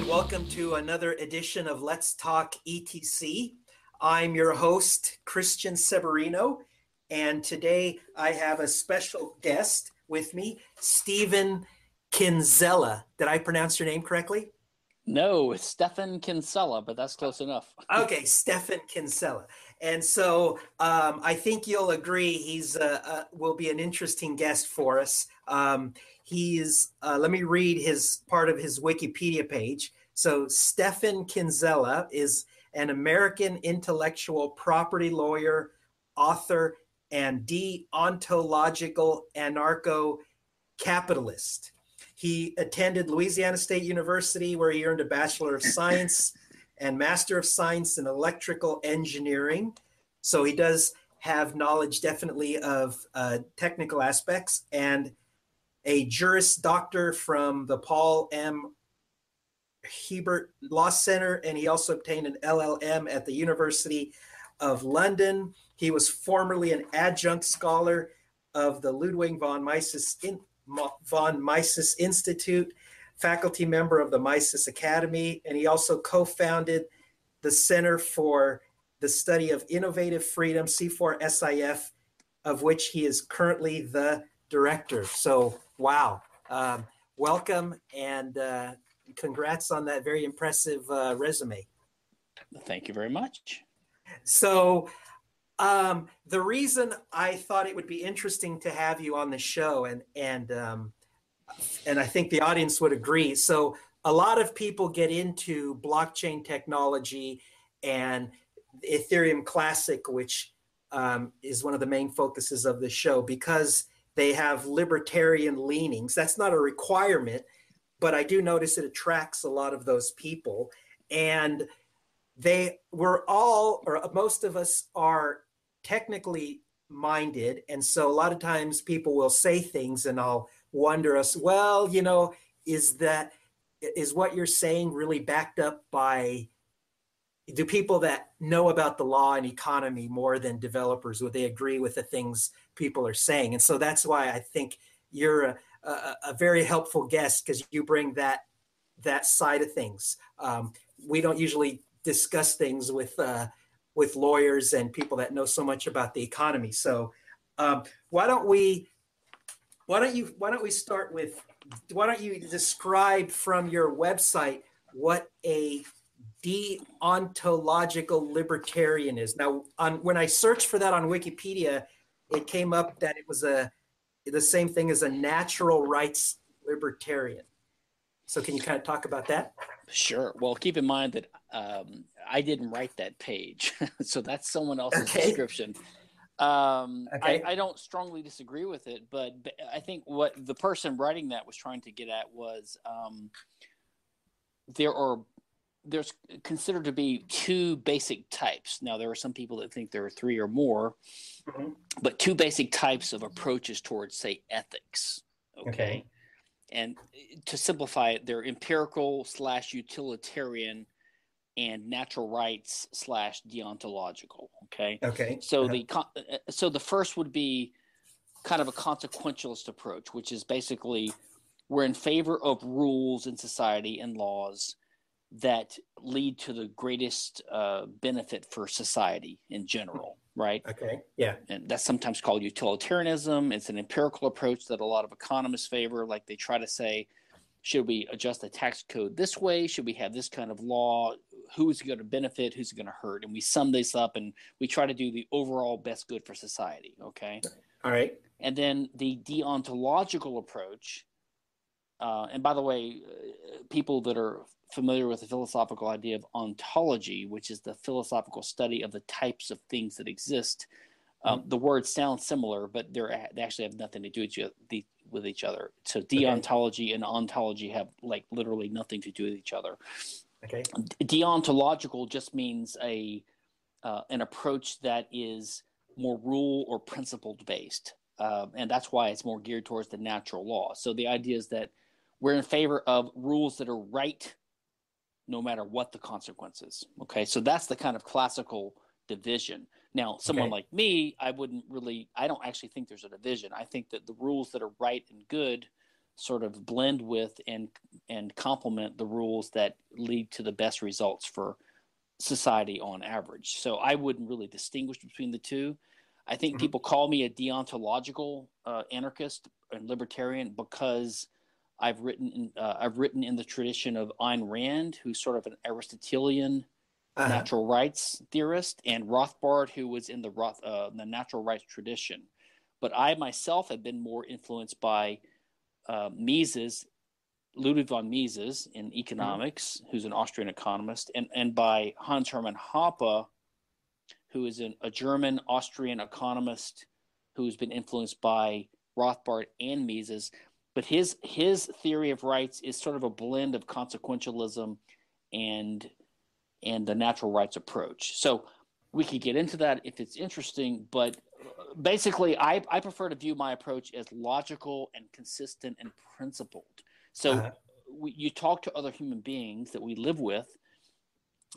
Welcome to another edition of Let's Talk ETC. I'm your host, Christian Severino, and today I have a special guest with me, Stephan Kinsella. Did I pronounce your name correctly? No, it's Stephan Kinsella, but that's close enough. Okay, Stephan Kinsella. And so I think you'll agree he's will be an interesting guest for us. Let me read his part of his Wikipedia page. So Stephan Kinsella is an American intellectual property lawyer, author, and deontological anarcho-capitalist. He attended Louisiana State University, where he earned a Bachelor of Science and Master of Science in Electrical Engineering. So he does have knowledge definitely of technical aspects, and a Juris Doctor from the Paul M. Hebert Law Center, and he also obtained an LLM at the University of London. He was formerly an adjunct scholar of the Ludwig von Mises Institute, faculty member of the Mises Academy, and he also co-founded the Center for the Study of Innovative Freedom, C4SIF, of which he is currently the director. So, wow. Welcome, and congrats on that very impressive resume. Thank you very much. So the reason I thought it would be interesting to have you on the show, and I think the audience would agree. So a lot of people get into blockchain technology and Ethereum Classic, which is one of the main focuses of the show, because they have libertarian leanings. That's not a requirement, but I do notice it attracts a lot of those people. And most of us are technically minded. And so a lot of times people will say things and I'll wonder well, is what you're saying really backed up by, do people that know about the law and economy more than developers, would they agree with the things people are saying? And so that's why I think you're a very helpful guest, because you bring that side of things. We don't usually discuss things with lawyers and people that know so much about the economy. So why don't you describe from your website what a deontological libertarian is? Now, when I searched for that on Wikipedia, it came up that it was the same thing as a natural rights libertarian. So can you kind of talk about that? Sure. Well, keep in mind that I didn't write that page. So that's someone else's description. I don't strongly disagree with it, but I think what the person writing that was trying to get at was there's considered to be two basic types. Now, there are some people that think there are three or more, but two basic types of approaches towards, say, ethics. Okay. And to simplify it, they're empirical / utilitarian and natural rights / deontological. Okay. So the first would be kind of a consequentialist approach, which is basically we're in favor of rules in society and laws that lead to the greatest benefit for society in general, right? Okay, yeah. And that's sometimes called utilitarianism. It's an empirical approach that a lot of economists favor. Like they try to say, should we adjust the tax code this way? Should we have this kind of law? Who's going to benefit? Who's going to hurt? And we sum this up and we try to do the overall best good for society, okay? All right. And then the deontological approach, and by the way, people that are familiar with the philosophical idea of ontology, which is the philosophical study of the types of things that exist. The words sound similar, but they actually have nothing to do with each other. So deontology and ontology have like literally nothing to do with each other. Okay. Deontological just means an approach that is more rule or principled based. And that's why it's more geared towards the natural law. So the idea is that we're in favor of rules that are right no matter what the consequences. Okay, so that's the kind of classical division. Now, someone like me, I don't actually think there's a division. I think that the rules that are right and good sort of blend with and complement the rules that lead to the best results for society on average. So I wouldn't really distinguish between the two. I think people call me a deontological anarchist and libertarian because I've written in the tradition of Ayn Rand, who's sort of an Aristotelian natural rights theorist, and Rothbard, who was in the natural rights tradition. But I myself have been more influenced by Ludwig von Mises in economics, who's an Austrian economist, and by Hans Hermann Hoppe, who is a German Austrian economist who's been influenced by Rothbard and Mises. But his theory of rights is sort of a blend of consequentialism and the natural rights approach. So we could get into that if it's interesting, but basically I prefer to view my approach as logical and consistent and principled. So you talk to other human beings that we live with,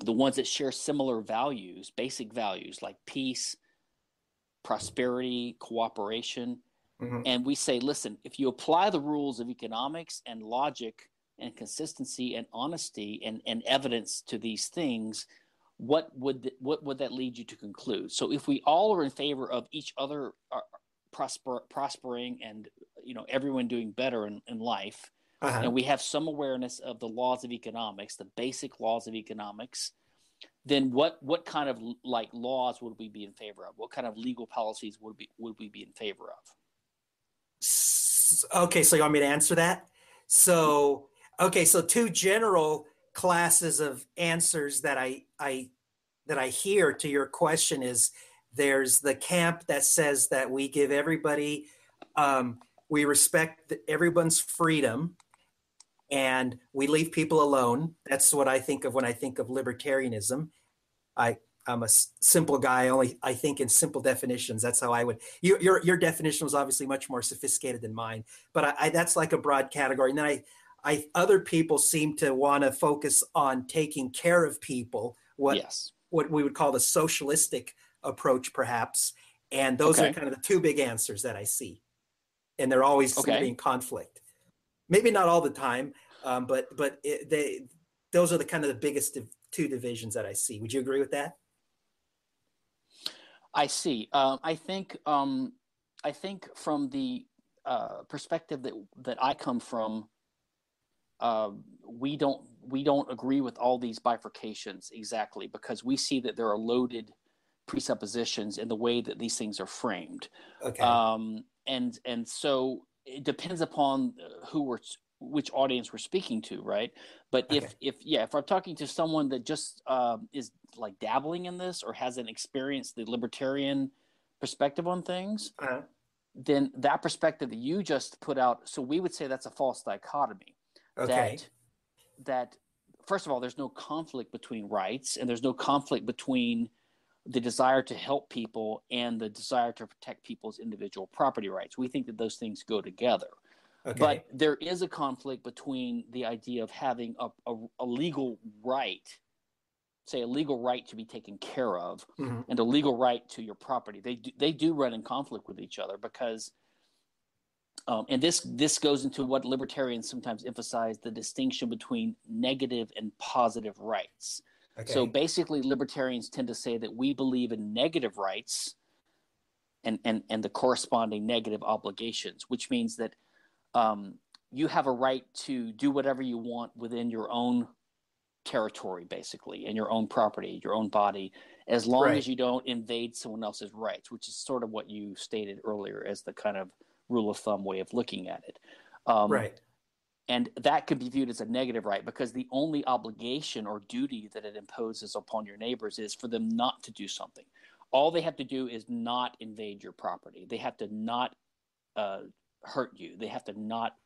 the ones that share similar values, basic values like peace, prosperity, cooperation. And we say, listen, if you apply the rules of economics and logic and consistency and honesty and evidence to these things, what would that lead you to conclude? So if we all are in favor of each other prospering and everyone doing better in life, and we have some awareness of the laws of economics, the basic laws of economics, then what kind of like laws would we be in favor of? What kind of legal policies would we be in favor of? Okay, so you want me to answer that? So two general classes of answers that I hear to your question is there's the camp that says that we give everybody, we respect everyone's freedom and we leave people alone. That's what I think of when I think of libertarianism. I'm a simple guy. I think in simple definitions. That's how I would. Your definition was obviously much more sophisticated than mine, but that's like a broad category. And then other people seem to want to focus on taking care of people. What we would call the socialistic approach, perhaps. And those are kind of the two big answers that I see, and they're always seem to be in conflict. Maybe not all the time, but those are the kind of the biggest two divisions that I see. Would you agree with that? I see. I think from the perspective that I come from, we don't agree with all these bifurcations exactly because we see that there are loaded presuppositions in the way that these things are framed. And so it depends upon which audience we're speaking to, right? But if I'm talking to someone that just is like dabbling in this or hasn't experienced the libertarian perspective on things, then that perspective that you just put out, so we would say that's a false dichotomy. That first of all, there's no conflict between rights, and there's no conflict between the desire to help people and the desire to protect people's individual property rights. We think that those things go together. But there is a conflict between the idea of having a legal right, say a legal right to be taken care of, and a legal right to your property. They do run in conflict with each other because, and this goes into what libertarians sometimes emphasize, the distinction between negative and positive rights. So basically, libertarians tend to say that we believe in negative rights and the corresponding negative obligations, which means that you have a right to do whatever you want within your own territory, basically, and your own property, your own body, as long as you don't invade someone else's rights, which is sort of what you stated earlier as the kind of rule of thumb way of looking at it. And that could be viewed as a negative right because the only obligation or duty that it imposes upon your neighbors is for them not to do something. All they have to do is not invade your property. They have to not hurt you. They have to not,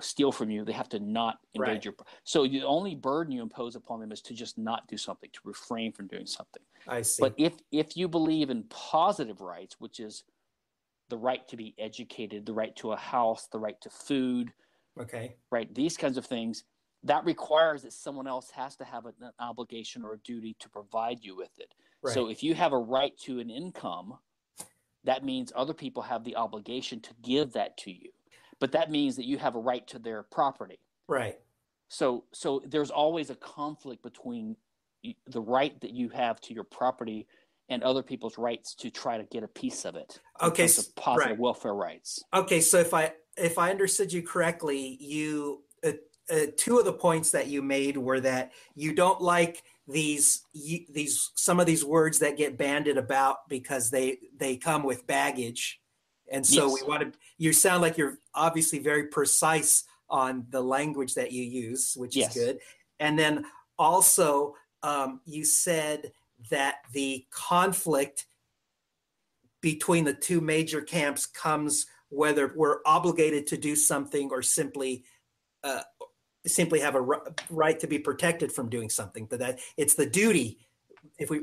steal from you. They have to not invade your. So the only burden you impose upon them is to just not do something, to refrain from doing something. I see. But if you believe in positive rights, which is the right to be educated, the right to a house, the right to food, right, these kinds of things, that requires that someone else has to have an obligation or a duty to provide you with it. So if you have a right to an income, that means other people have the obligation to give that to you. but that means that you have a right to their property. Right. So there's always a conflict between the right that you have to your property and other people's rights to try to get a piece of it. Okay. In terms of positive right. welfare rights. Okay. So if I understood you correctly, you two of the points that you made were that you don't like these some of these words that get bandied about because they come with baggage, and so Yes. we want to. You sound like you're obviously very precise on the language that you use, which Yes. is good. And then also you said that the conflict between the two major camps comes whether we're obligated to do something or simply have a right to be protected from doing something. But that it's the duty. If we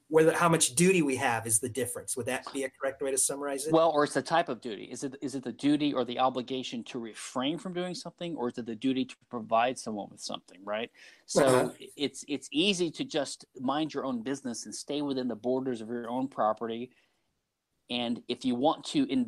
whether how much duty we have is the difference. Would that be a correct way to summarize it? Well, or it's the type of duty. Is it the duty or the obligation to refrain from doing something, or is it the duty to provide someone with something, right? So it's easy to just mind your own business and stay within the borders of your own property. And if you want to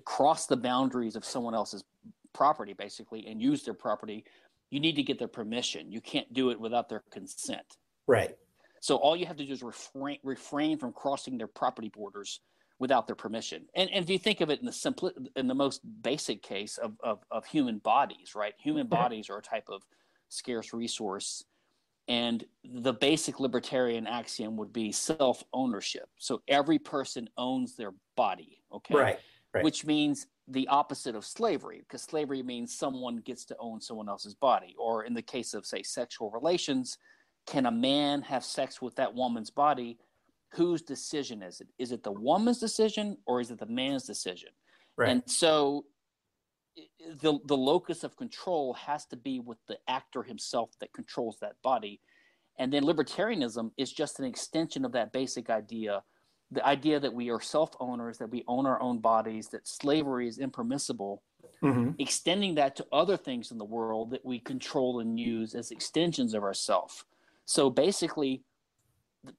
cross the boundaries of someone else's property, basically, and use their property, you need to get their permission. You can't do it without their consent. Right. So all you have to do is refrain from crossing their property borders without their permission. And if you think of it in the most basic case of human bodies, right? Human bodies are a type of scarce resource. And the basic libertarian axiom would be self-ownership. So every person owns their body, okay? Right. Which means the opposite of slavery, because slavery means someone gets to own someone else's body. Or in the case of, say, sexual relations, can a man have sex with that woman's body? Whose decision is it? Is it the woman's decision or is it the man's decision? Right. And so the locus of control has to be with the actor himself that controls that body. And then libertarianism is just an extension of that basic idea, the idea that we are self-owners, that we own our own bodies, that slavery is impermissible, extending that to other things in the world that we control and use as extensions of ourselves. So basically,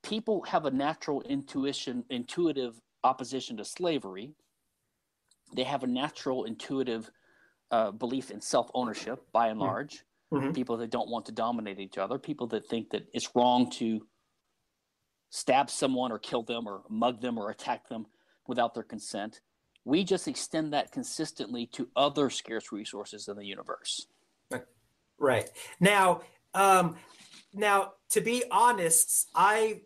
people have a natural intuitive opposition to slavery. They have a natural intuitive belief in self-ownership, by and large. People that don't want to dominate each other, people that think that it's wrong to stab someone or kill them or mug them or attack them without their consent. We just extend that consistently to other scarce resources in the universe. Right. Now, to be honest, I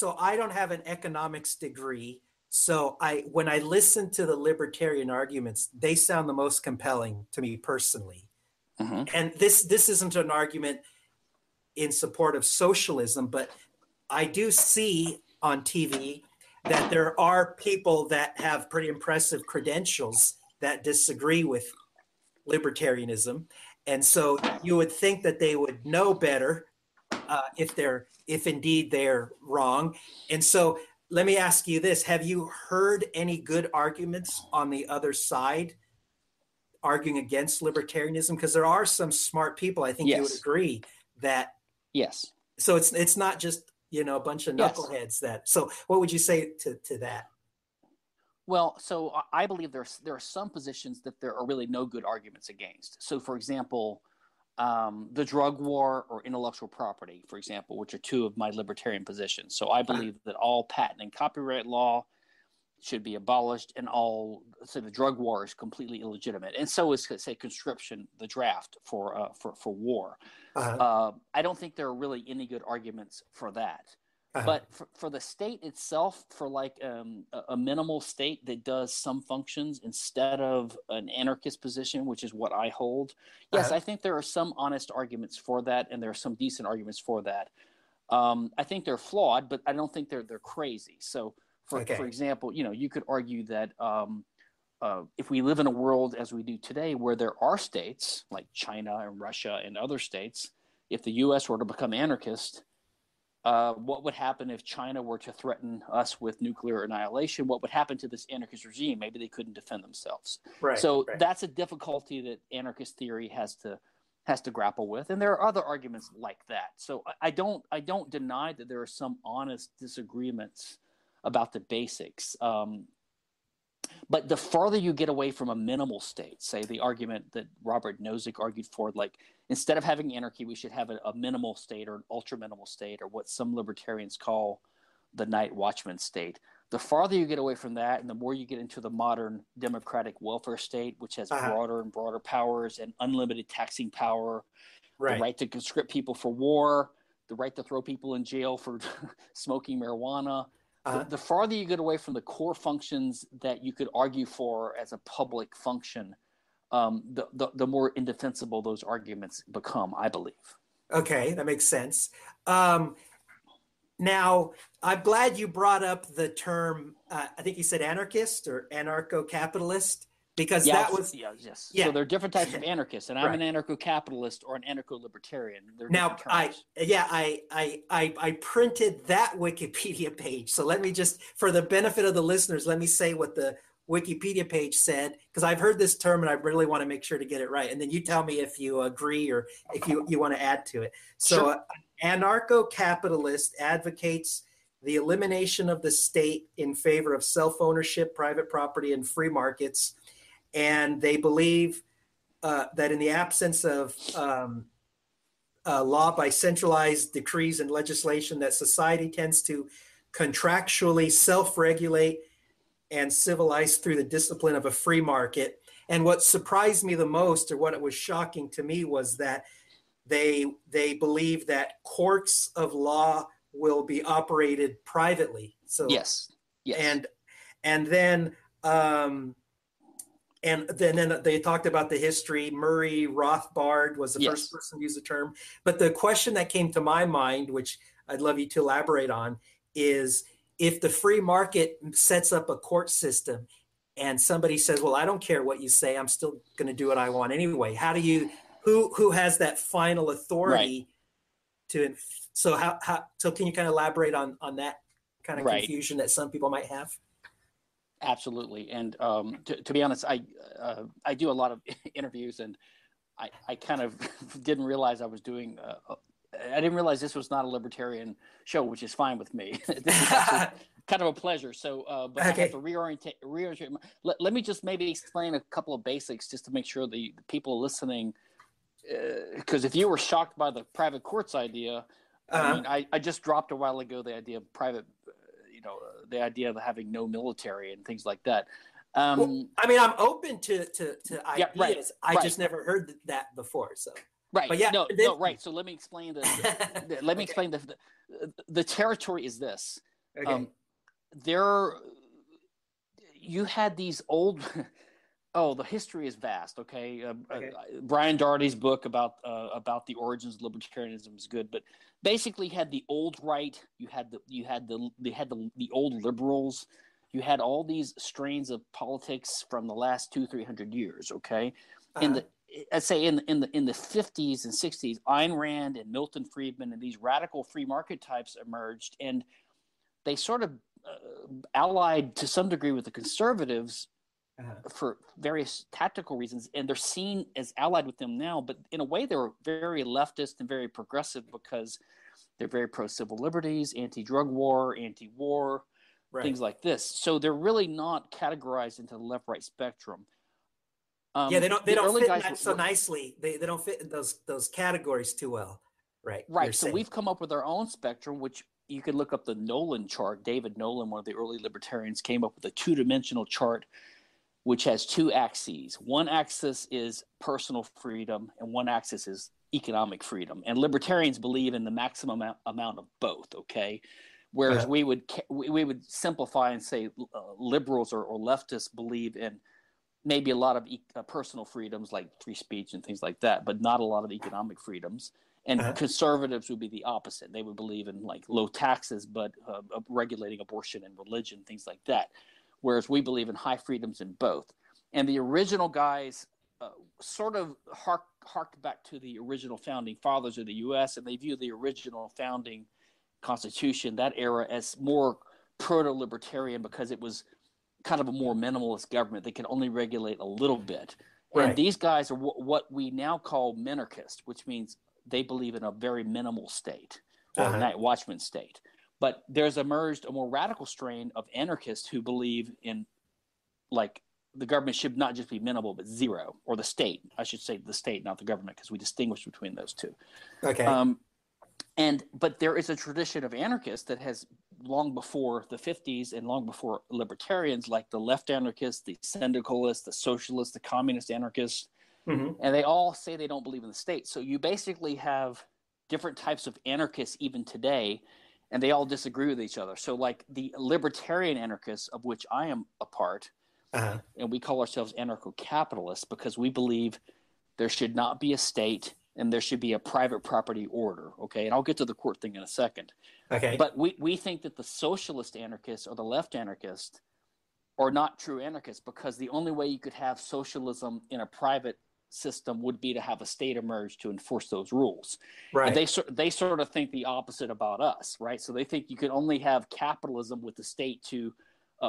don't have an economics degree. So when I listen to the libertarian arguments, they sound the most compelling to me personally. And this isn't an argument in support of socialism, but I do see on TV that there are people that have pretty impressive credentials that disagree with libertarianism. And so you would think that they would know better if indeed they're wrong. And so let me ask you this. Have you heard any good arguments on the other side arguing against libertarianism? Because there are some smart people, I think you would agree that. Yes. So it's not just, a bunch of knuckleheads that. So what would you say to that? Well, so I believe there are some positions that there are really no good arguments against. So, for example, the drug war or intellectual property, for example, which are two of my libertarian positions. So I believe that all patent and copyright law should be abolished, and the drug war is completely illegitimate. And so is, say, conscription, the draft for war. I don't think there are really any good arguments for that. But for the state itself, for like a minimal state that does some functions instead of an anarchist position, which is what I hold, yes, I think there are some honest arguments for that, and there are some decent arguments for that. I think they're flawed, but I don't think they're crazy. So, for example, you could argue that if we live in a world as we do today, where there are states like China and Russia and other states, if the U.S. were to become anarchist, what would happen if China were to threaten us with nuclear annihilation? What would happen to this anarchist regime? Maybe they couldn't defend themselves. That's a difficulty that anarchist theory has to grapple with, and there are other arguments like that. So I don't deny that there are some honest disagreements about the basics. But the farther you get away from a minimal state, say the argument that Robert Nozick argued for, like instead of having anarchy, we should have a minimal state or an ultra minimal state, or what some libertarians call the night watchman state. The farther you get away from that, and the more you get into the modern democratic welfare state, which has broader and broader powers and unlimited taxing power, the right to conscript people for war, the right to throw people in jail for smoking marijuana. The farther you get away from the core functions that you could argue for as a public function, the more indefensible those arguments become, I believe. Okay, that makes sense. Now, I'm glad you brought up the term, I think you said anarchist or anarcho-capitalist, because that was... Yes. Yeah. So there are different types of anarchists, and I'm an anarcho-capitalist or an anarcho-libertarian. Now, I printed that Wikipedia page. So let me just, for the benefit of the listeners, let me say what the Wikipedia page said, because I've heard this term and I really want to make sure to get it right. And then you tell me if you agree or if you want to add to it. So anarcho-capitalist advocates the elimination of the state in favor of self-ownership, private property, and free markets. And they believe that in the absence of law by centralized decrees and legislation, that society tends to contractually self-regulate and civilize through the discipline of a free market. And what surprised me the most, or what was shocking to me, was that they believe that courts of law will be operated privately. So yes. And then they talked about the history. Murray Rothbard was the first person to use the term. But the question that came to my mind, which I'd love you to elaborate on, is if the free market sets up a court system and somebody says, well, I don't care what you say, I'm still going to do what I want anyway. How do you, who has that final authority to, so can you kind of elaborate on that kind of confusion that some people might have? Absolutely. And to be honest, I do a lot of interviews, and I kind of didn't realize I was doing, I didn't realize this was not a libertarian show, which is fine with me. This is actually kind of a pleasure. So, but I have to reorientate. Let me just maybe explain a couple of basics just to make sure the people listening, because if you were shocked by the private courts idea, I mean, I just dropped a while ago the idea of private, the idea of having no military and things like that. Well, I mean, I'm open to ideas. I just never heard that before. So. Right. But right. So let me explain explain the territory is this. Okay. You had these old. The history is vast. Okay. Brian Doherty's book about the origins of libertarianism is good, but basically you had the old right. You had the old liberals. You had all these strains of politics from the last 200-300 years. Okay. I'd say in the 50s and 60s, Ayn Rand and Milton Friedman and these radical free market types emerged, and they sort of allied to some degree with the conservatives for various tactical reasons, and they're seen as allied with them now. But in a way, they're very leftist and very progressive because they're very pro-civil liberties, anti-drug war, anti-war, things like this. So they're really not categorized into the left-right spectrum. They don't fit that so nicely. They don't fit in those categories too well, right? Right. So we've come up with our own spectrum, which you could look up the Nolan chart. David Nolan, one of the early libertarians, came up with a two-dimensional chart, which has two axes. One axis is personal freedom, and one axis is economic freedom. And libertarians believe in the maximum amount of both. Okay. Whereas we would simplify and say liberals or leftists believe in maybe a lot of personal freedoms like free speech and things like that, but not a lot of economic freedoms. And conservatives would be the opposite. They would believe in like low taxes, but regulating abortion and religion, things like that. Whereas we believe in high freedoms in both. And the original guys sort of harked back to the original founding fathers of the U.S., and they view the original founding Constitution, that era, as more proto-libertarian because it was kind of a more minimalist government. They can only regulate a little bit. Right. And these guys are what we now call minarchists, which means they believe in a very minimal state or a night watchman state. But there's emerged a more radical strain of anarchists who believe in like the government should not just be minimal, but zero, or the state. I should say the state, not the government, because we distinguish between those two. Okay. But there is a tradition of anarchists that has long before the 50s and long before libertarians, like the left anarchists, the syndicalists, the socialists, the communist anarchists, and they all say they don't believe in the state. So you basically have different types of anarchists even today, and they all disagree with each other. So like the libertarian anarchists, of which I am a part, and we call ourselves anarcho-capitalists because we believe there should not be a state and there should be a private property order, okay? And I'll get to the court thing in a second. Okay. But we think that the socialist anarchists or the left anarchists are not true anarchists, because the only way you could have socialism in a private system would be to have a state emerge to enforce those rules. Right. And they sort of think the opposite about us, right? So they think you can only have capitalism with the state to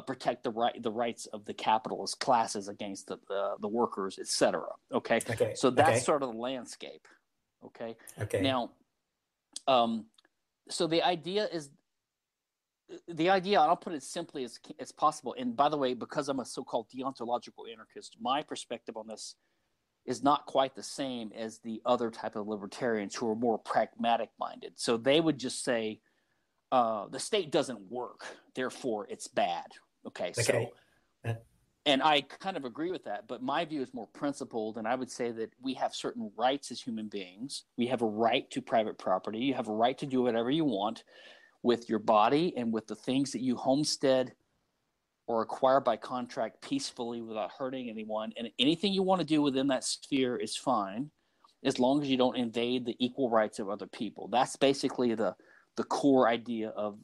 protect the rights of the capitalist classes against the workers, et cetera. Okay. So that's sort of the landscape. Okay. Now, so the idea, and I'll put it simply as possible. And by the way, because I'm a so-called deontological anarchist, my perspective on this is not quite the same as the other type of libertarians who are more pragmatic minded. So they would just say, the state doesn't work, therefore it's bad. Okay. So, and I kind of agree with that, but my view is more principled. And I would say that we have certain rights as human beings. We have a right to private property. You have a right to do whatever you want with your body and with the things that you homestead or acquire by contract peacefully without hurting anyone. And anything you want to do within that sphere is fine, as long as you don't invade the equal rights of other people. That's basically the core idea of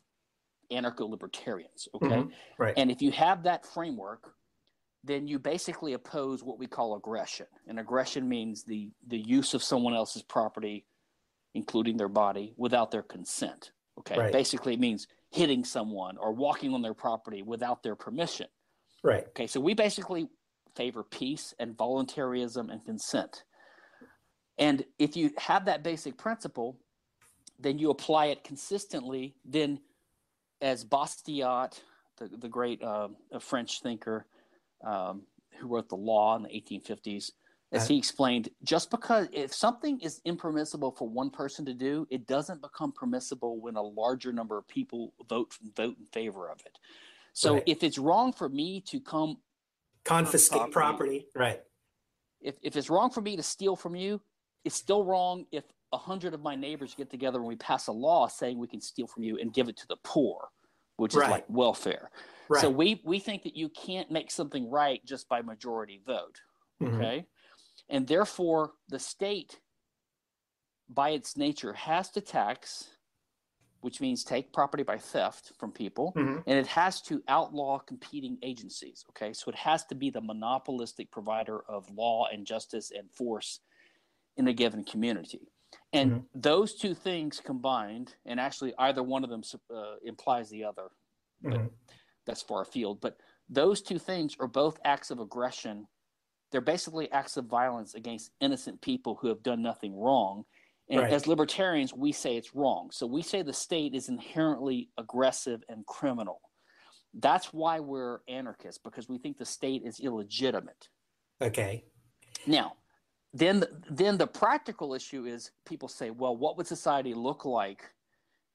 anarcho-libertarians, okay? Right. And if you have that framework, then you basically oppose what we call aggression. And aggression means the use of someone else's property, including their body, without their consent, okay? Right. Basically it means hitting someone or walking on their property without their permission. Right. Okay, so we basically favor peace and voluntarism and consent. And if you have that basic principle, then you apply it consistently, then as Bastiat, the great French thinker who wrote the law in the 1850s, as he explained, just because if something is impermissible for one person to do, it doesn't become permissible when a larger number of people vote in favor of it. So if it's wrong for me to come confiscate property, right? If it's wrong for me to steal from you, it's still wrong if 100 of my neighbors get together and we pass a law saying we can steal from you and give it to the poor, which is like welfare. Right. So we think that you can't make something right just by majority vote, okay? And therefore, the state, by its nature, has to tax, which means take property by theft from people, and it has to outlaw competing agencies, okay? So it has to be the monopolistic provider of law and justice and force in a given community. And those two things combined, and actually either one of them implies the other, but that's far afield. But those two things are both acts of aggression. They're basically acts of violence against innocent people who have done nothing wrong. And as libertarians, we say it's wrong. So we say the state is inherently aggressive and criminal. That's why we're anarchists, because we think the state is illegitimate. Okay. Now, then the practical issue is people say, well, what would society look like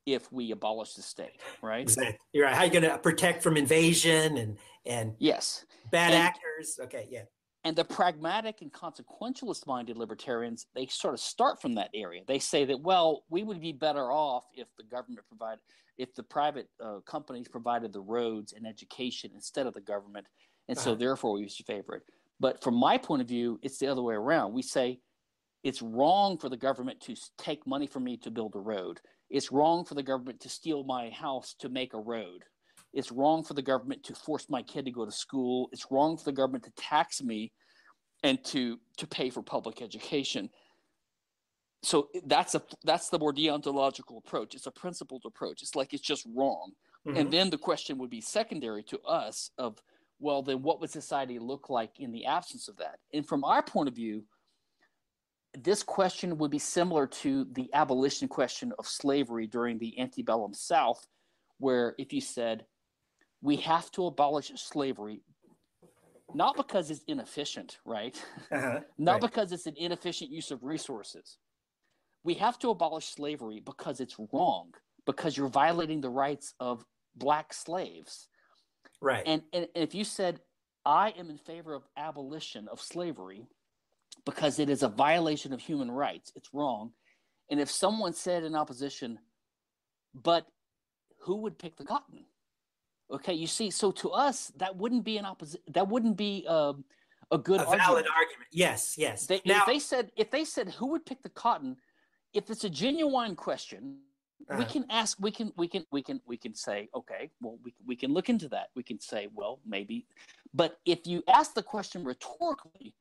if we abolish the state, right? Exactly. You're right. How are you going to protect from invasion and yes, bad actors? Okay, yeah. And the pragmatic and consequentialist-minded libertarians, they sort of start from that area. They say that, well, we would be better off if the government provided, if the private companies provided the roads and education instead of the government, and so therefore we should favor it. But from my point of view, it's the other way around. We say it's wrong for the government to take money from me to build a road. It's wrong for the government to steal my house to make a road. It's wrong for the government to force my kid to go to school. It's wrong for the government to tax me and to pay for public education. So that's the more deontological approach. It's a principled approach. It's like it's just wrong. And then the question would be secondary to us of, well, then what would society look like in the absence of that? And from our point of view, this question would be similar to the abolition question of slavery during the antebellum South, where if you said, we have to abolish slavery not because it's inefficient, right? Not because it's an inefficient use of resources. We have to abolish slavery because it's wrong, because you're violating the rights of black slaves. Right. And if you said, I am in favor of abolition of slavery because it is a violation of human rights, it's wrong. And if someone said in opposition, but who would pick the cotton? Okay, you see, so to us, that wouldn't be that wouldn't be a good a argument. Valid argument. Yes, yes. If they said who would pick the cotton, if it's a genuine question, we can ask. We can say, okay, well, we can look into that. We can say, well, maybe. But if you ask the question rhetorically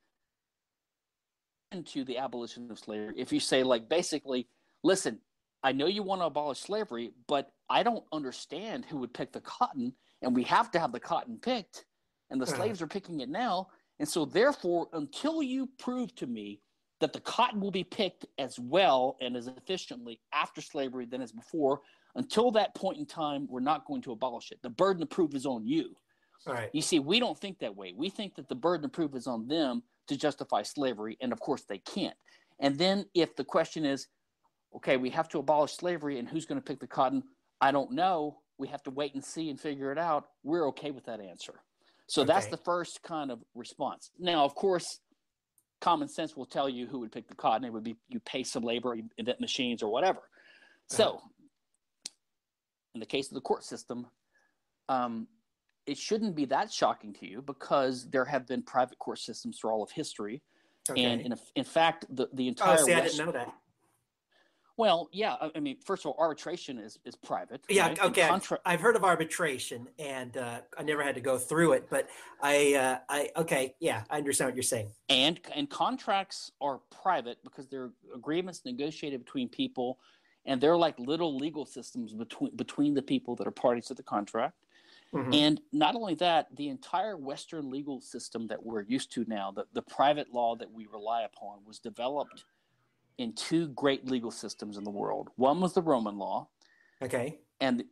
into the abolition of slavery, if you say, like, basically, listen, I know you want to abolish slavery, but I don't understand who would pick the cotton, and we have to have the cotton picked, and the slaves are picking it now. And so therefore, until you prove to me that the cotton will be picked as well and as efficiently after slavery than as before, until that point in time, we're not going to abolish it. The burden of proof is on you. All right. You see, we don't think that way. We think that the burden of proof is on them to justify slavery, and of course they can't. And then if the question is, okay, we have to abolish slavery, and who's going to pick the cotton? I don't know. We have to wait and see and figure it out. We're okay with that answer. So that's the first kind of response. Now, of course, common sense will tell you who would pick the cotton. It would be you pay some labor, you invent machines or whatever. So in the case of the court system, it shouldn't be that shocking to you because there have been private court systems for all of history. And in fact, the entire I didn't know that. Well, yeah. I mean, first of all, arbitration is private. Yeah, right? okay. I've heard of arbitration, and I never had to go through it, but I understand what you're saying. And contracts are private because they're agreements negotiated between people, and they're like little legal systems between the people that are parties to the contract. Mm-hmm. And not only that, the entire Western legal system that we're used to now, the private law that we rely upon, was developed in two great legal systems in the world. One was the Roman law. Okay. And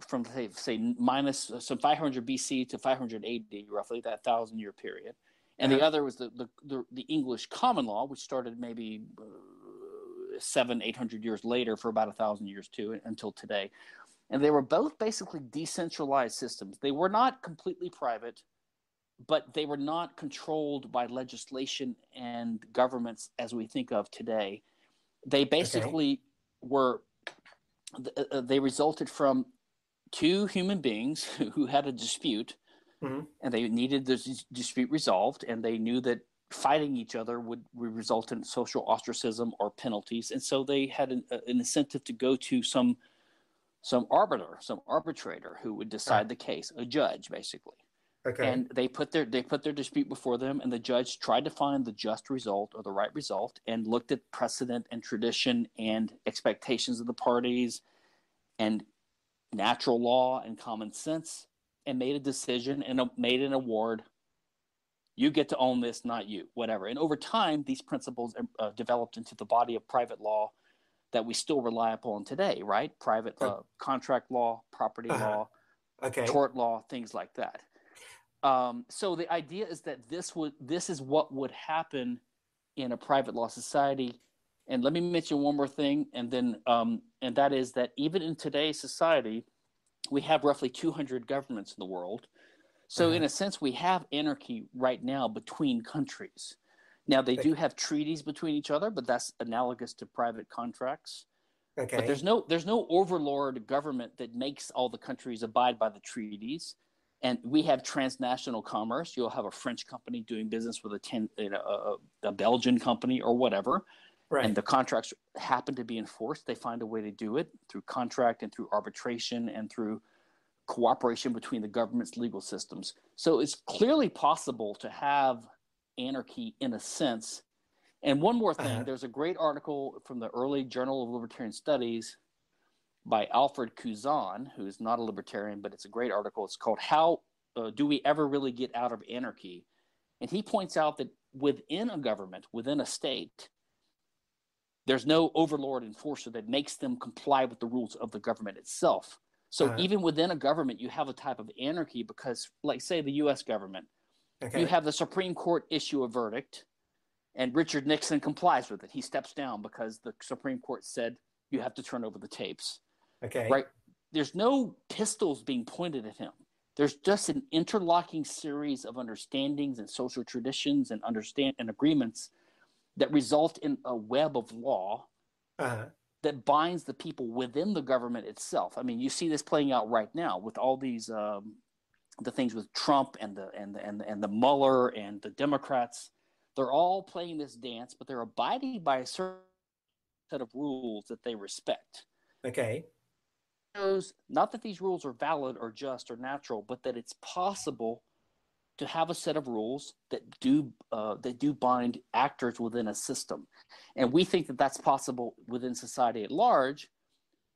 from say minus some 500 BC to 500 AD, roughly that 1,000-year period. And the other was the English common law, which started maybe 700-800 years later for about 1,000 years too, until today. And they were both basically decentralized systems. They were not completely private, but they were not controlled by legislation and governments as we think of today. They basically they resulted from two human beings who had a dispute, and they needed this dispute resolved, and they knew that fighting each other would result in social ostracism or penalties. And so they had an incentive to go to some arbitrator who would decide the case, a judge basically. Okay. And they put their dispute before them, and the judge tried to find the just result or the right result, and looked at precedent and tradition and expectations of the parties, and natural law and common sense, and made a decision and made an award. You get to own this, not you, whatever. And over time, these principles developed into the body of private law that we still rely upon today, right? Private contract law, property law, tort law, things like that. So the idea is that this is what would happen in a private law society. And let me mention one more thing, and then and that is that even in today's society, we have roughly 200 governments in the world. So in a sense, we have anarchy right now between countries. Now they do have treaties between each other, but that's analogous to private contracts. Okay. But there's no overlord government that makes all the countries abide by the treaties. And we have transnational commerce. You'll have a French company doing business with a Belgian company or whatever. Right. And the contracts happen to be enforced. They find a way to do it through contract and through arbitration and through cooperation between the government's legal systems. So it's clearly possible to have anarchy in a sense. And one more thing, there's a great article from the early Journal of Libertarian Studies by Alfred Kuzan, who is not a libertarian, but it's a great article. It's called How Do We Ever Really Get Out of Anarchy? And he points out that within a government, within a state, there's no overlord enforcer that makes them comply with the rules of the government itself. So even within a government, you have a type of anarchy because, like, say, the U.S. government, You Okay. have the Supreme Court issue a verdict, and Richard Nixon complies with it. He steps down because the Supreme Court said you have to turn over the tapes. Okay. Right? There's no pistols being pointed at him. There's just an interlocking series of understandings and social traditions and agreements that result in a web of law that binds the people within the government itself. I mean, you see this playing out right now with all these the things with Trump and the Mueller and the Democrats. They're all playing this dance, but they're abiding by a certain set of rules that they respect. Okay. Not that these rules are valid or just or natural, but that it's possible to have a set of rules that do bind actors within a system. And we think that that's possible within society at large.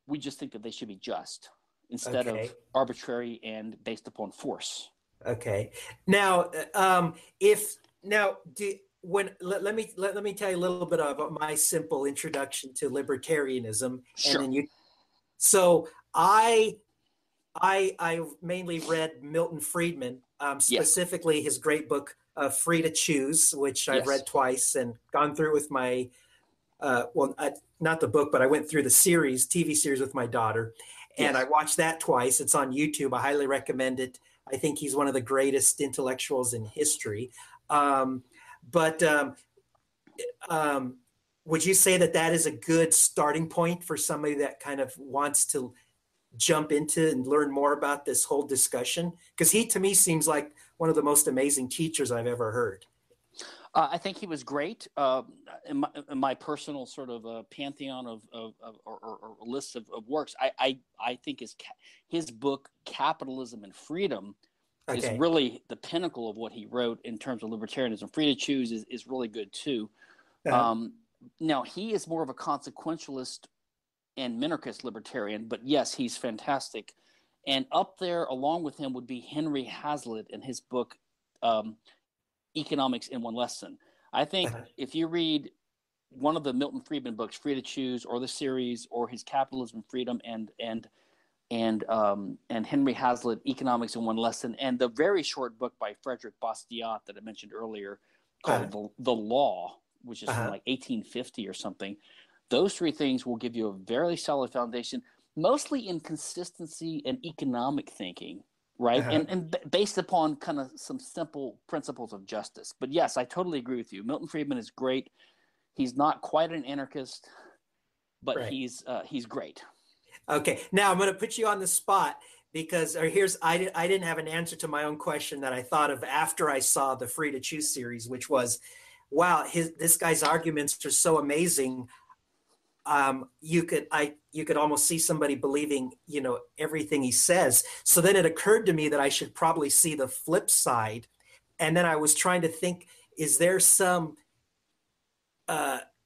We just think that they should be just instead of arbitrary and based upon force. Okay. Now, let me tell you a little bit about my simple introduction to libertarianism, Sure. and then So I mainly read Milton Friedman, specifically his great book "Free to Choose," which I've read twice and gone through with my not the book, but I went through the TV series with my daughter, and I watched that twice. It's on YouTube. I highly recommend it. I think he's one of the greatest intellectuals in history. Would you say that is a good starting point for somebody that kind of wants to jump into and learn more about this whole discussion? Because he, to me, seems like one of the most amazing teachers I've ever heard. I think he was great. In my personal sort of pantheon or list of works, I think his book "Capitalism and Freedom" is really the pinnacle of what he wrote in terms of libertarianism. "Free to Choose" is really good too. Now, he is more of a consequentialist and minarchist libertarian, but yes, he's fantastic. And up there along with him would be Henry Hazlitt in his book, Economics in One Lesson. I think if you read one of the Milton Friedman books, Free to Choose, or the series, or his Capitalism, Freedom, and Henry Hazlitt, Economics in One Lesson, and the very short book by Frederick Bastiat that I mentioned earlier called The Law, which is from like 1850 or something. Those three things will give you a very solid foundation, mostly in consistency and economic thinking, right? And based upon kind of some simple principles of justice. But yes, I totally agree with you. Milton Friedman is great. He's not quite an anarchist, but he's great. Okay, now I'm going to put you on the spot because I didn't have an answer to my own question that I thought of after I saw the Free to Choose series, which was, wow, this guy's arguments are so amazing. You could almost see somebody believing, everything he says. So then it occurred to me that I should probably see the flip side. And then I was trying to think, is there some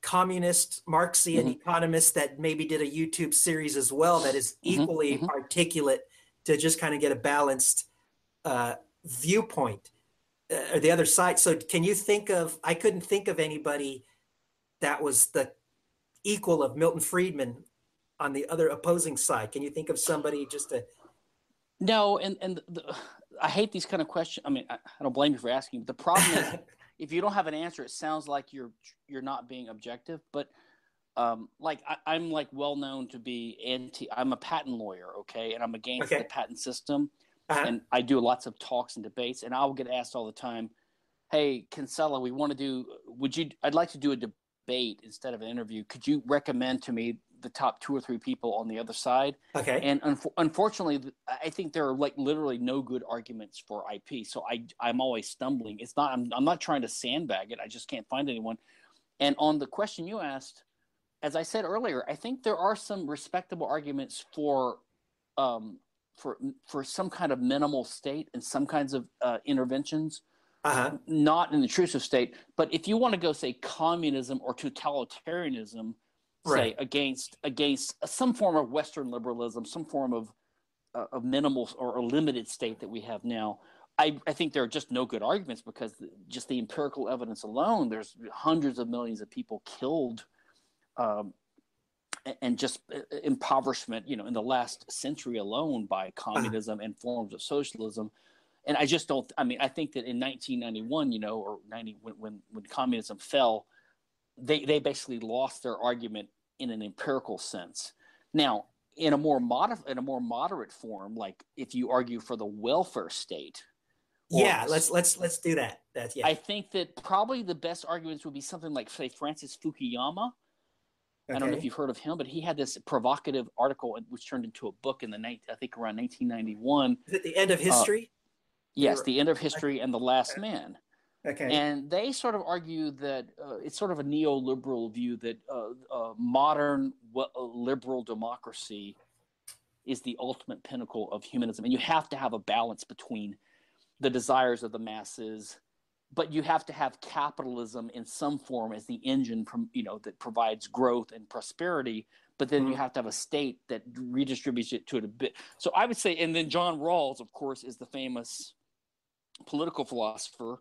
communist Marxian economist that maybe did a YouTube series as well that is equally articulate to just kind of get a balanced viewpoint? Or the other side. So can you I couldn't think of anybody that was the equal of Milton Friedman on the other opposing side. Can you think of somebody just to? No, I hate these kind of questions. I mean, I don't blame you for asking, but the problem is if you don't have an answer, it sounds like you're not being objective. But I'm like well known to be I'm a patent lawyer, okay, and I'm against the patent system. And I do lots of talks and debates, and I'll get asked all the time, "Hey, Kinsella, I'd like to do a debate instead of an interview. Could you recommend to me the top 2 or 3 people on the other side?" Okay. And unfortunately, I think there are like literally no good arguments for IP. So I'm always stumbling. I'm not trying to sandbag it. I just can't find anyone. And on the question you asked, as I said earlier, I think there are some respectable arguments for some kind of minimal state and some kinds of interventions, not an intrusive state. But if you want to go, say, communism or totalitarianism, say against some form of Western liberalism, some form of minimal or a limited state that we have now, I think there are just no good arguments because just the empirical evidence alone, there's hundreds of millions of people killed and just impoverishment, in the last century alone by communism and forms of socialism. And I just don't. I mean, I think that in 1991, or 90, when communism fell, they basically lost their argument in an empirical sense. Now, in a more moderate form, like if you argue for the welfare state. Yeah, let's do that. I think that probably the best arguments would be something like, say, Francis Fukuyama. Okay. I don't know if you've heard of him, but he had this provocative article which turned into a book in I think around 1991. Is it The End of History? Yes, The End of History and The Last Man. Okay. And they sort of argue that it's sort of a neoliberal view that modern liberal democracy is the ultimate pinnacle of humanism. And you have to have a balance between the desires of the masses, but you have to have capitalism in some form as the engine that provides growth and prosperity. But then you have to have a state that redistributes it to it a bit. So I would say, and then John Rawls, of course, is the famous political philosopher.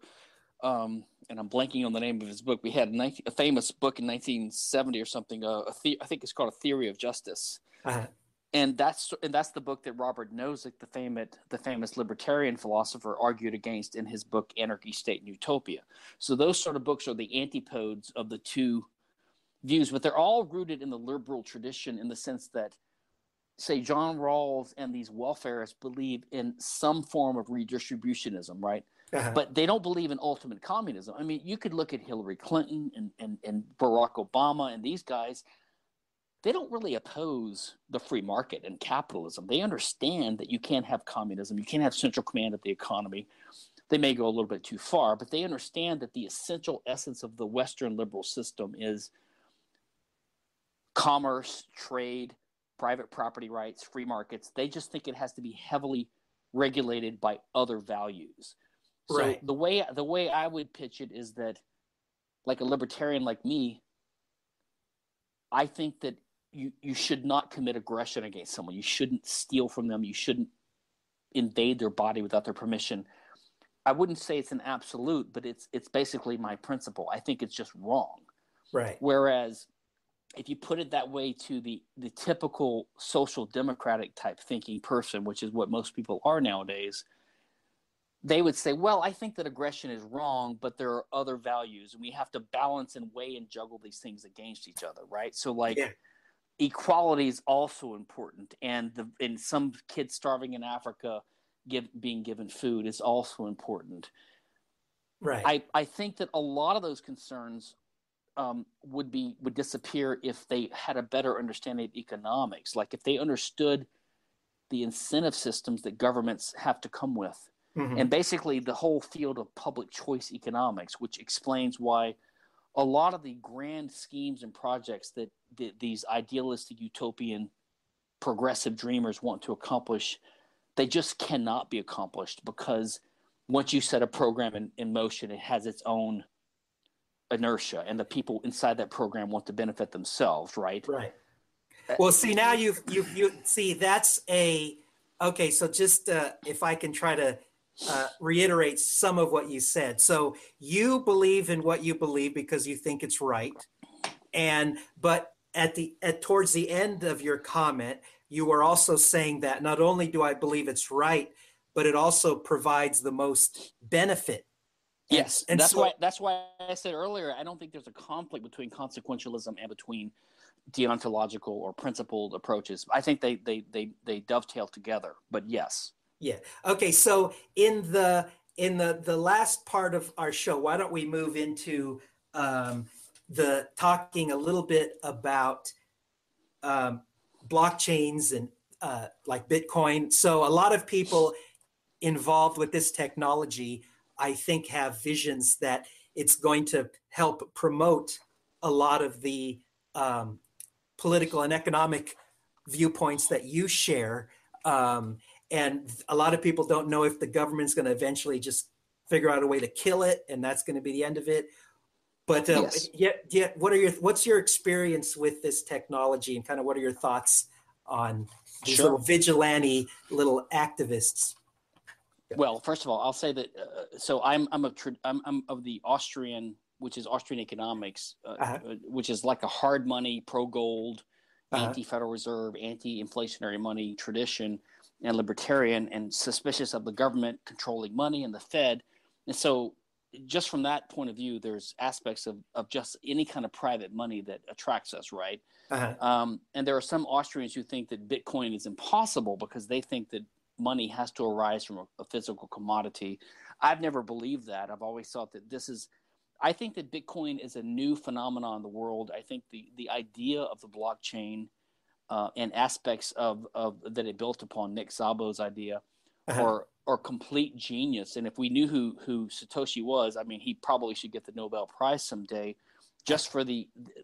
And I'm blanking on the name of his book. We had a famous book in 1970 or something. I think it's called A Theory of Justice. Uh-huh. And that's the book that Robert Nozick, the famous libertarian philosopher, argued against in his book Anarchy, State, and Utopia. So those sort of books are the antipodes of the two views, but they're all rooted in the liberal tradition in the sense that, say, John Rawls and these welfarists believe in some form of redistributionism, right? Uh-huh. But they don't believe in ultimate communism. I mean, you could look at Hillary Clinton and Barack Obama and these guys. They don't really oppose the free market and capitalism. They understand that you can't have communism. You can't have central command of the economy. They may go a little bit too far, but they understand that the essential essence of the Western liberal system is commerce, trade, private property rights, free markets. They just think it has to be heavily regulated by other values. So right. the way I would pitch it is that, like a libertarian like me, I think that you should not commit aggression against someone. You shouldn't steal from them. You shouldn't invade their body without their permission. I wouldn't say it's an absolute, but it's basically my principle. I think it's just wrong. Right. Whereas if you put it that way to the typical social democratic type thinking person, which is what most people are nowadays, they would say, well, I think that aggression is wrong, but there are other values, and we have to balance and weigh and juggle these things against each other, right? So, like, equality is also important, and some kids starving in Africa being given food is also important. Right. I think that a lot of those concerns would disappear if they had a better understanding of economics. Like if they understood the incentive systems that governments have to come with. Mm-hmm. And basically the whole field of public choice economics, which explains why a lot of the grand schemes and projects that these idealistic utopian progressive dreamers want to accomplish, they just cannot be accomplished, because once you set a program in motion, it has its own inertia, and the people inside that program want to benefit themselves, right? Right. Well, see, now you see, that's okay. So just if I can try to reiterate some of what you said. So you believe in what you believe because you think it's right, but towards the end of your comment, you were also saying that not only do I believe it's right, but it also provides the most benefit. Yes, and that's why I said earlier, I don't think there's a conflict between consequentialism and between deontological or principled approaches. I think they dovetail together. But yes. Yeah. Okay. So in the last part of our show, why don't we move into the talking a little bit about blockchains and like Bitcoin. So a lot of people involved with this technology, I think, have visions that it's going to help promote a lot of the political and economic viewpoints that you share. And a lot of people don't know if the government's going to eventually just figure out a way to kill it, and that's going to be the end of it. But yes. What's your experience with this technology, and kind of what are your thoughts on these little vigilante little activists? Well, first of all, I'll say that. So I'm of the Austrian, which is Austrian economics, which is like a hard money, pro gold, anti-Federal Reserve, anti-inflationary money tradition. and libertarian and suspicious of the government controlling money and the Fed. And so just from that point of view, there's aspects of just any kind of private money that attracts us, right? And there are some Austrians who think that Bitcoin is impossible because they think that money has to arise from a physical commodity. I've never believed that. I've always thought that I think that Bitcoin is a new phenomenon in the world. I think the idea of the blockchain and aspects of that it built upon, Nick Szabo's idea, are complete genius. And if we knew who Satoshi was, I mean, he probably should get the Nobel Prize someday just for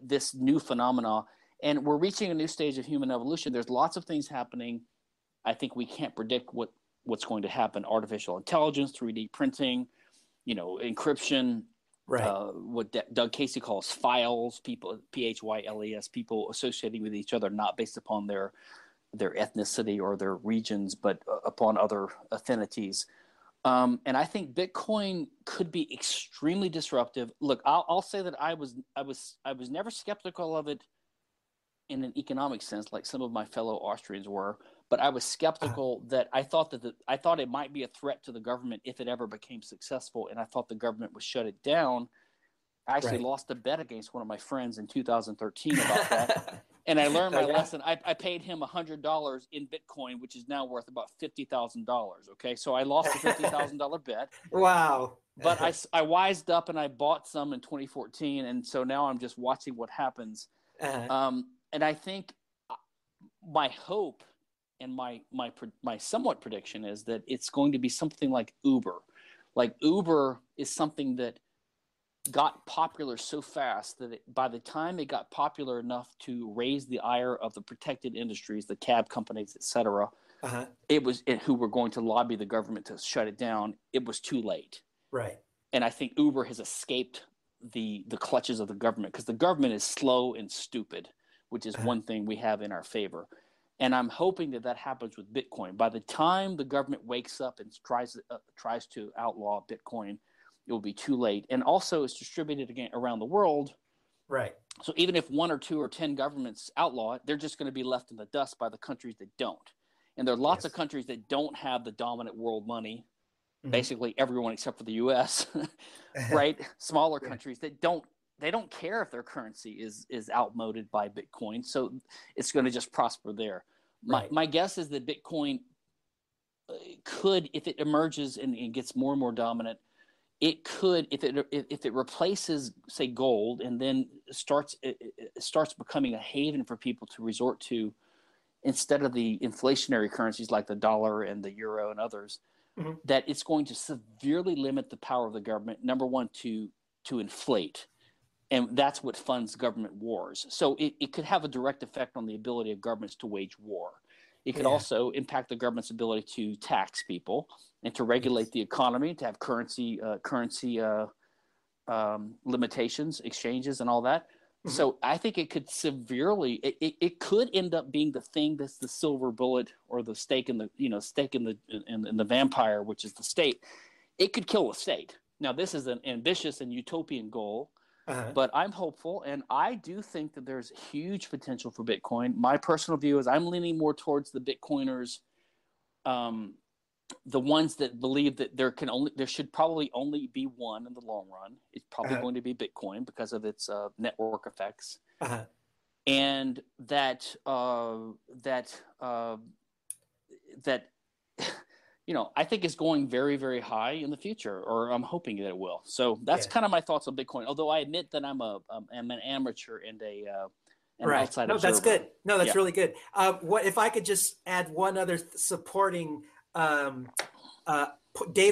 this new phenomena. And we're reaching a new stage of human evolution. There's lots of things happening. I think we can't predict what's going to happen. Artificial intelligence, 3D printing, encryption, what Doug Casey calls files, people, PHYLES, people associating with each other, not based upon their ethnicity or their regions, but upon other affinities. And I think Bitcoin could be extremely disruptive. Look, I'll say that I was never skeptical of it in an economic sense, like some of my fellow Austrians were, but I was skeptical that I thought it might be a threat to the government if it ever became successful, and I thought the government would shut it down. I actually lost a bet against one of my friends in 2013 about that. And I learned my lesson. I paid him $100 in Bitcoin, which is now worth about $50,000. Okay. So I lost the $50,000 bet. Wow. But I wised up and I bought some in 2014. And so now I'm just watching what happens. And I think my hope and my somewhat prediction is that it's going to be something like Uber. Like Uber is something that got popular so fast that by the time it got popular enough to raise the ire of the protected industries, the cab companies, et cetera, who were going to lobby the government to shut it down, it was too late. Right. And I think Uber has escaped the clutches of the government because the government is slow and stupid, which is one thing we have in our favor. And I'm hoping that happens with Bitcoin. By the time the government wakes up and tries to outlaw Bitcoin, it will be too late. And also it's distributed again around the world. Right. So even if 1 or 2 or 10 governments outlaw it, they're just going to be left in the dust by the countries that don't. And there are lots of countries that don't have the dominant world money, basically everyone except for the US, right? Smaller countries that they don't care if their currency is outmoded by Bitcoin. So it's going to just prosper there. My guess is that Bitcoin could, if it emerges and gets more and more dominant, it could, if it replaces, say, gold, and then starts becoming a haven for people to resort to instead of the inflationary currencies like the dollar and the euro and others, that it's going to severely limit the power of the government. Number one, to inflate, and that's what funds government wars. So it could have a direct effect on the ability of governments to wage war. It could also impact the government's ability to tax people and to regulate the economy, to have currency limitations, exchanges, and all that. So I think it could severely. It could end up being the thing that's the silver bullet or the stake in the vampire, which is the state. It could kill the state. Now this is an ambitious and utopian goal. But I'm hopeful, and I do think that there's huge potential for Bitcoin. My personal view is I'm leaning more towards the Bitcoiners, the ones that believe that there should probably only be one in the long run. It's probably going to be Bitcoin because of its network effects, and that I think it's going very, very high in the future, or I'm hoping that it will. So that's kind of my thoughts on Bitcoin. Although I admit that I'm an amateur and an outside observer. That's good. No, that's really good. What if I could just add one other supporting data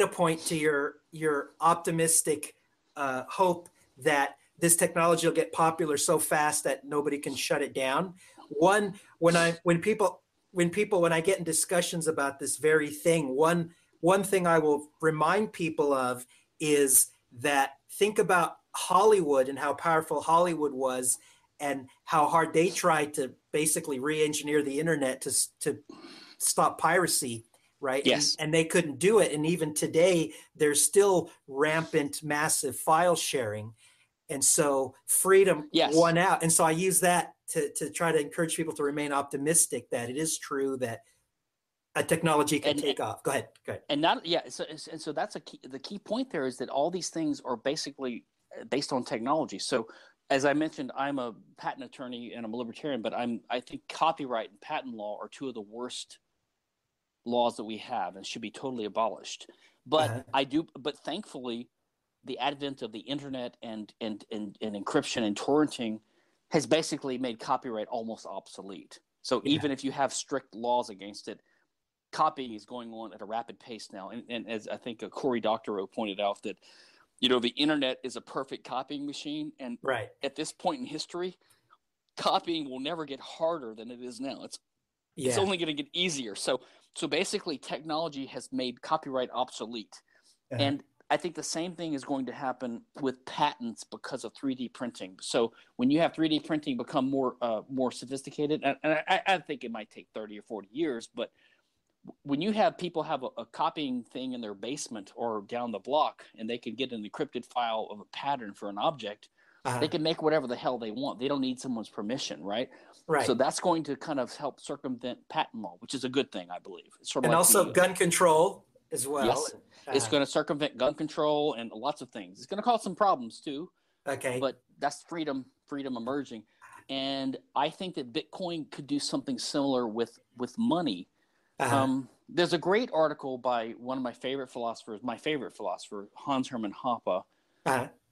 point to your optimistic hope that this technology will get popular so fast that nobody can shut it down. When I get in discussions about this very thing, one thing I will remind people of is that think about Hollywood and how powerful Hollywood was and how hard they tried to basically re-engineer the internet to stop piracy, right? Yes. And they couldn't do it. And even today, there's still rampant, massive file sharing. And so freedom won out. And so I use that to try to encourage people to remain optimistic that it is true that a technology can take off. Go ahead. And not, yeah. So that's the key point there is that all these things are basically based on technology. So as I mentioned, I'm a patent attorney and I'm a libertarian, but I think copyright and patent law are two of the worst laws that we have and should be totally abolished. But but thankfully, the advent of the internet and encryption and torrenting has basically made copyright almost obsolete. So even if you have strict laws against it, copying is going on at a rapid pace now. And as I think Cory Doctorow pointed out, that the internet is a perfect copying machine, and at this point in history, copying will never get harder than it is now. It's only going to get easier. So basically, technology has made copyright obsolete, and I think the same thing is going to happen with patents because of 3D printing. So when you have 3D printing become more sophisticated, and I think it might take 30 or 40 years, but when you have people have a copying thing in their basement or down the block, and they can get an encrypted file of a pattern for an object, they can make whatever the hell they want. They don't need someone's permission, right? Right. So that's going to kind of help circumvent patent law, which is a good thing, I believe. It's sort of and like also gun control as well. Yes, it's going to circumvent gun control and lots of things. It's going to cause some problems too. Okay. But that's freedom emerging. And I think that Bitcoin could do something similar with money. There's a great article by one of my favorite philosophers, Hans Hermann Hoppe.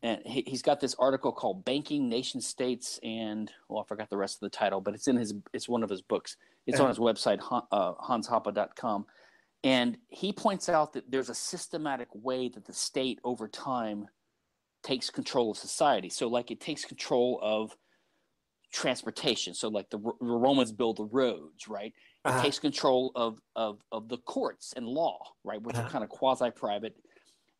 And he's got this article called Banking, Nation States, and I forgot the rest of the title, but it's one of his books. It's on his website, hanshoppe.com. And he points out that there's a systematic way that the state over time takes control of society. So like it takes control of transportation. So like the Romans build the roads, right? It takes control of the courts and law, right, which are kind of quasi-private.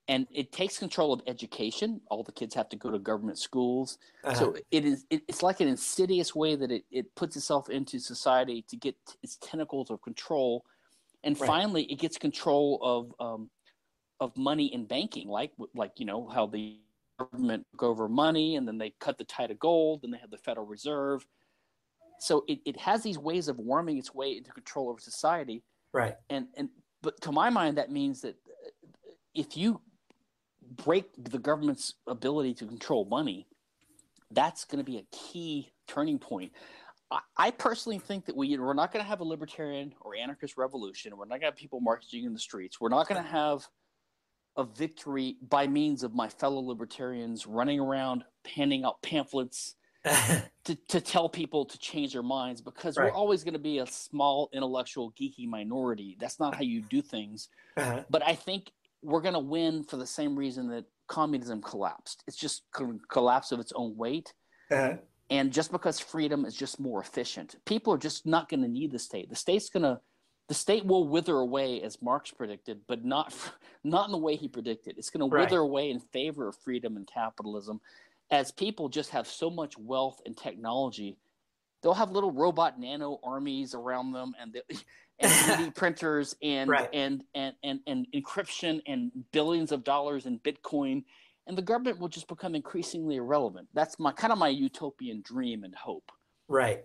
And it takes control of education. All the kids have to go to government schools. So it's like an insidious way that it puts itself into society to get its tentacles of control. And finally, it gets control of money in banking, like how the government took over money, and then they cut the tide of gold, and they have the Federal Reserve. So it has these ways of worming its way into control over society. Right. But to my mind, that means that if you break the government's ability to control money, that's going to be a key turning point. I personally think that we're not going to have a libertarian or anarchist revolution. We're not going to have people marching in the streets. We're not going to have a victory by means of my fellow libertarians running around handing out pamphlets to tell people to change their minds, because we're always going to be a small intellectual geeky minority. That's not how you do things. But I think we're going to win for the same reason that communism collapsed. It's just collapse of its own weight. And just because freedom is just more efficient, people are just not going to need the state. The state will wither away, as Marx predicted, but not in the way he predicted. It's going to wither away in favor of freedom and capitalism, as people just have so much wealth and technology. They'll have little robot nano armies around them, and 3D printers and encryption and billions of dollars in Bitcoin. And the government will just become increasingly irrelevant. That's my utopian dream and hope. Right.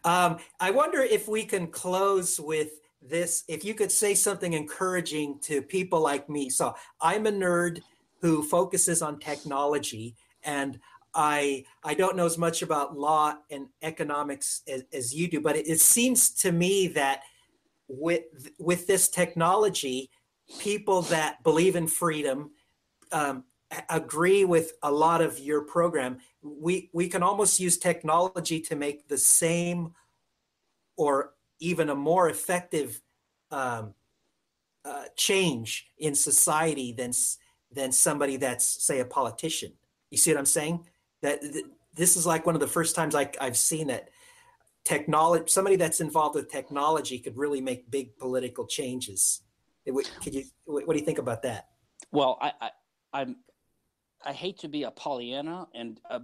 I wonder if we can close with this. If you could say something encouraging to people like me. So I'm a nerd who focuses on technology, and I don't know as much about law and economics as you do, but it seems to me that with this technology, people that believe in freedom agree with a lot of your program. We can almost use technology to make the same or even a more effective change in society than somebody that's, say, a politician. You see what I'm saying? That this is like one of the first times I've seen that somebody that's involved with technology could really make big political changes. What do you think about that? Well, I hate to be a Pollyanna,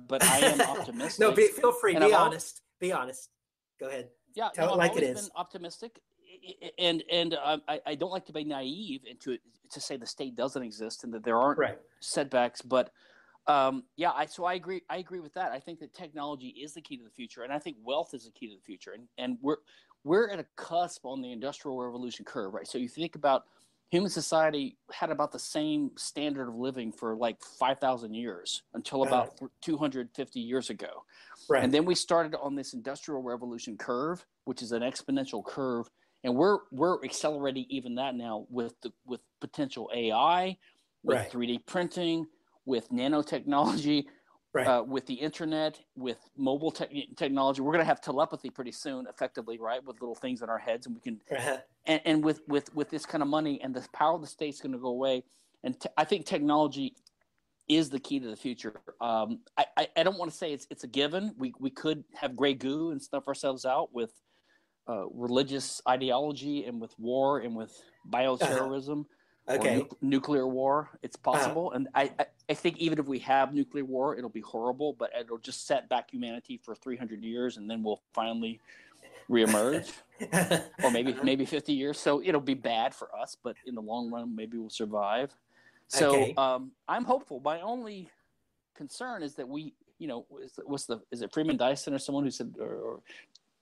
but I am optimistic. No, feel free. Be honest. Be honest. Go ahead. Yeah, tell it like it is. I've always been optimistic, and I don't like to be naive and to say the state doesn't exist and that there aren't setbacks. But So I agree. I agree with that. I think that technology is the key to the future, and I think wealth is the key to the future. And we're at a cusp on the Industrial Revolution curve, right? So you think about human society had about the same standard of living for like 5,000 years until about 250 years ago, right? And then we started on this Industrial Revolution curve, which is an exponential curve, and we're accelerating even that now with potential AI, with 3D printing, with nanotechnology, with the internet, with mobile technology. We're going to have telepathy pretty soon, effectively, right, with little things in our heads, and we can, and with this kind of money, and the power of the state's going to go away. And I think technology is the key to the future. I don't want to say it's a given. We could have gray goo and snuff ourselves out with religious ideology and with war and with bioterrorism. Or nuclear war. It's possible. And I think even if we have nuclear war, it'll be horrible, but it'll just set back humanity for 300 years, and then we'll finally reemerge. Or maybe 50 years. So it'll be bad for us, but in the long run, maybe we'll survive. So I'm hopeful. My only concern is that we, is it Freeman Dyson or someone who said, or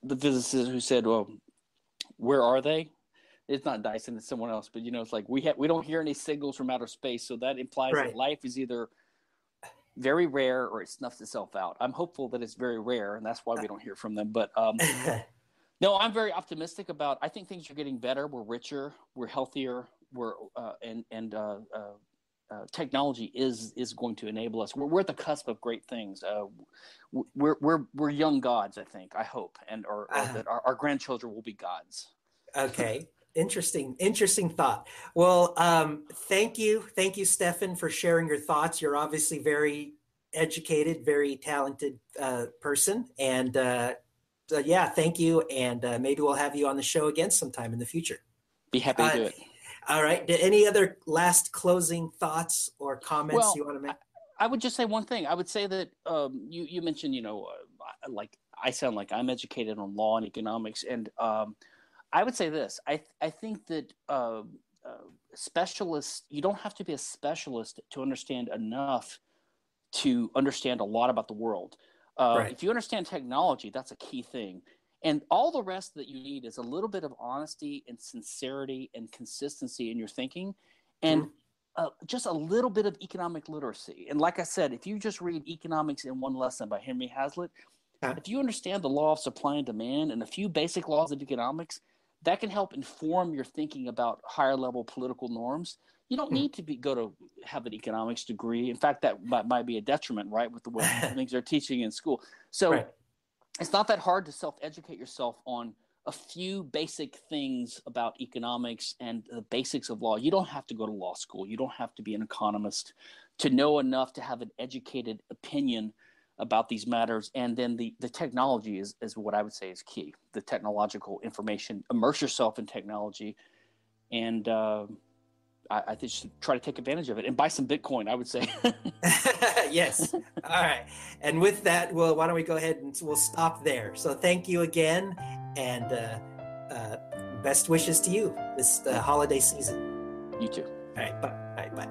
the physicist who said, well, where are they? It's not Dyson, it's someone else, but it's like we don't hear any signals from outer space, so that implies that life is either very rare or it snuffs itself out. I'm hopeful that it's very rare, and that's why we don't hear from them. But no, I'm very optimistic about. I think things are getting better. We're richer, we're healthier, technology is going to enable us. We're at the cusp of great things. We're young gods, I think. I hope, and or that our grandchildren will be gods. Okay. Interesting thought. Well, thank you, Stephan, for sharing your thoughts. You're obviously very educated, very talented person, and thank you. And maybe we'll have you on the show again sometime in the future. Be happy to do it. All right. Any other last closing thoughts or comments you want to make? I would just say one thing. I would say that you mentioned, like I sound like I'm educated on law and economics, and I would say this. I think that specialists, you don't have to be a specialist to understand enough to understand a lot about the world. If you understand technology, that's a key thing. And all the rest that you need is a little bit of honesty and sincerity and consistency in your thinking, and just a little bit of economic literacy. And like I said, if you just read Economics in One Lesson by Henry Hazlitt, if you understand the law of supply and demand and a few basic laws of economics, that can help inform your thinking about higher level political norms. You don't need to go to have an economics degree. In fact, that might be a detriment, right, with the way things they're teaching in school. So it's not that hard to self-educate yourself on a few basic things about economics and the basics of law. You don't have to go to law school. You don't have to be an economist to know enough to have an educated opinion about these matters. And then the technology is what I would say is key. The technological information, immerse yourself in technology, and I think you should try to take advantage of it and buy some Bitcoin, I would say. Yes. All right. And with that, why don't we go ahead and we'll stop there. So thank you again, and best wishes to you this holiday season. You too. All right. Bye. Bye.